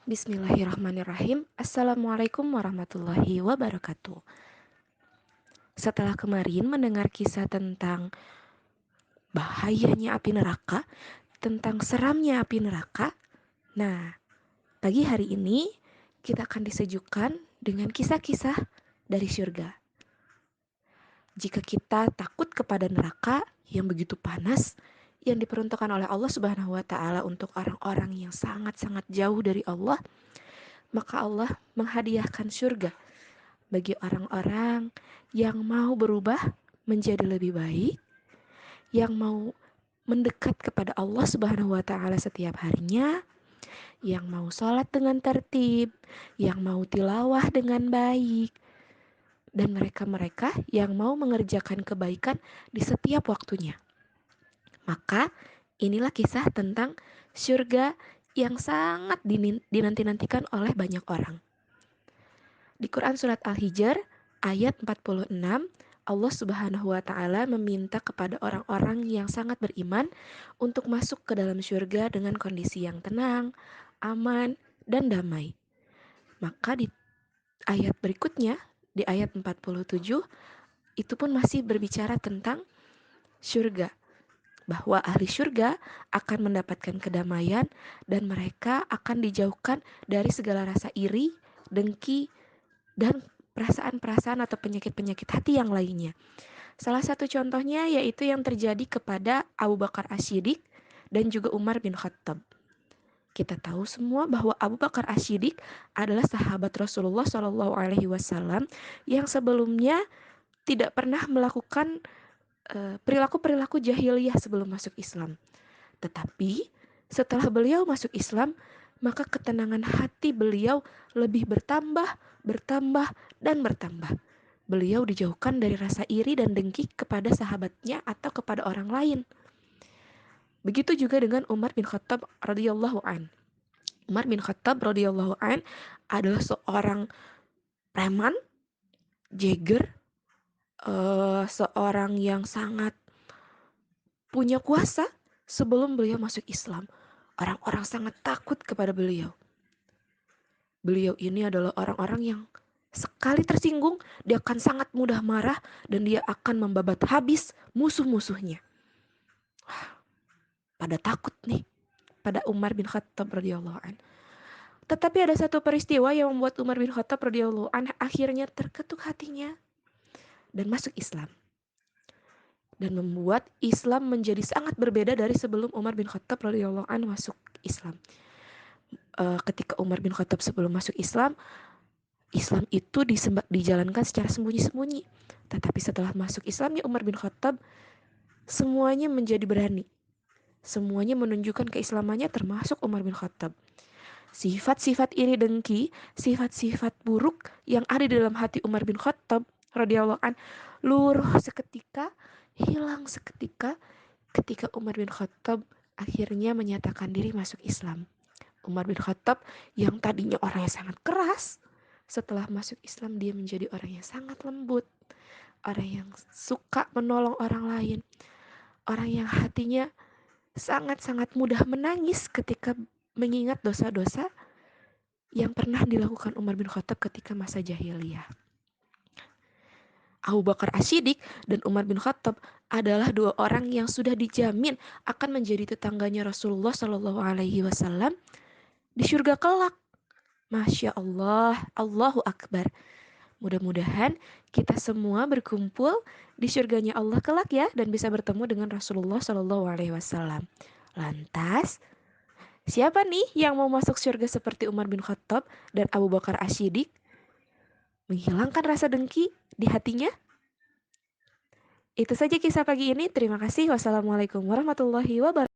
Bismillahirrahmanirrahim. Assalamualaikum warahmatullahi wabarakatuh. Setelah kemarin mendengar kisah tentang bahayanya api neraka, tentang seramnya api neraka, nah, pagi hari ini kita akan disejukkan dengan kisah-kisah dari surga. Jika kita takut kepada neraka yang begitu panas, yang diperuntukkan oleh Allah Subhanahu wa Ta'ala untuk orang-orang yang sangat-sangat jauh dari Allah, maka Allah menghadiahkan surga bagi orang-orang yang mau berubah menjadi lebih baik, yang mau mendekat kepada Allah Subhanahu wa Ta'ala setiap harinya, yang mau sholat dengan tertib, yang mau tilawah dengan baik, dan mereka-mereka yang mau mengerjakan kebaikan di setiap waktunya. Maka inilah kisah tentang surga yang sangat dinanti-nantikan oleh banyak orang. Di Quran Surat Al-Hijr ayat 46, Allah Subhanahu wa Ta'ala meminta kepada orang-orang yang sangat beriman untuk masuk ke dalam surga dengan kondisi yang tenang, aman, dan damai. Maka di ayat berikutnya, di ayat 47, itu pun masih berbicara tentang surga, bahwa ahli surga akan mendapatkan kedamaian dan mereka akan dijauhkan dari segala rasa iri, dengki, dan perasaan-perasaan atau penyakit-penyakit hati yang lainnya. Salah satu contohnya yaitu yang terjadi kepada Abu Bakar As-Siddiq dan juga Umar bin Khattab. Kita tahu semua bahwa Abu Bakar As-Siddiq adalah sahabat Rasulullah SAW yang sebelumnya tidak pernah melakukan perilaku-perilaku jahiliyah sebelum masuk Islam. Tetapi setelah beliau masuk Islam, maka ketenangan hati beliau lebih bertambah, dan bertambah. Beliau dijauhkan dari rasa iri dan dengki kepada sahabatnya atau kepada orang lain. Begitu juga dengan Umar bin Khattab radhiyallahu an. Umar bin Khattab radhiyallahu an adalah seorang preman, jeger, seorang yang sangat punya kuasa. Sebelum beliau masuk Islam, orang-orang sangat takut kepada beliau. Beliau ini adalah orang-orang yang sekali tersinggung, dia akan sangat mudah marah dan dia akan membabat habis musuh-musuhnya. Pada takut nih pada Umar bin Khattab radhiyallahu an. Tetapi ada satu peristiwa yang membuat Umar bin Khattab radhiyallahu an akhirnya terketuk hatinya dan masuk Islam. Dan membuat Islam menjadi sangat berbeda dari sebelum Umar bin Khattab radhiyallahu an masuk Islam. Ketika Umar bin Khattab sebelum masuk Islam, Islam itu dijalankan secara sembunyi-sembunyi. Tetapi setelah masuk Islamnya Umar bin Khattab, semuanya menjadi berani. Semuanya menunjukkan keislamannya termasuk Umar bin Khattab. Sifat-sifat iri dengki, sifat-sifat buruk yang ada di dalam hati Umar bin Khattab radhiyallahu an luruh seketika, hilang seketika ketika Umar bin Khattab akhirnya menyatakan diri masuk Islam. Umar bin Khattab yang tadinya orang yang sangat keras, setelah masuk Islam dia menjadi orang yang sangat lembut, orang yang suka menolong orang lain, orang yang hatinya sangat-sangat mudah menangis ketika mengingat dosa-dosa yang pernah dilakukan Umar bin Khattab ketika masa jahiliyah. Abu Bakar As-Siddiq dan Umar bin Khattab adalah dua orang yang sudah dijamin akan menjadi tetangganya Rasulullah Shallallahu Alaihi Wasallam di surga kelak. Masya Allah, Allahu Akbar. Mudah-mudahan kita semua berkumpul di surganya Allah kelak ya, dan bisa bertemu dengan Rasulullah Shallallahu Alaihi Wasallam. Lantas, siapa nih yang mau masuk surga seperti Umar bin Khattab dan Abu Bakar As-Siddiq? Menghilangkan rasa dengki di hatinya? Itu saja kisah pagi ini. Terima kasih. Wassalamualaikum warahmatullahi wabarakatuh.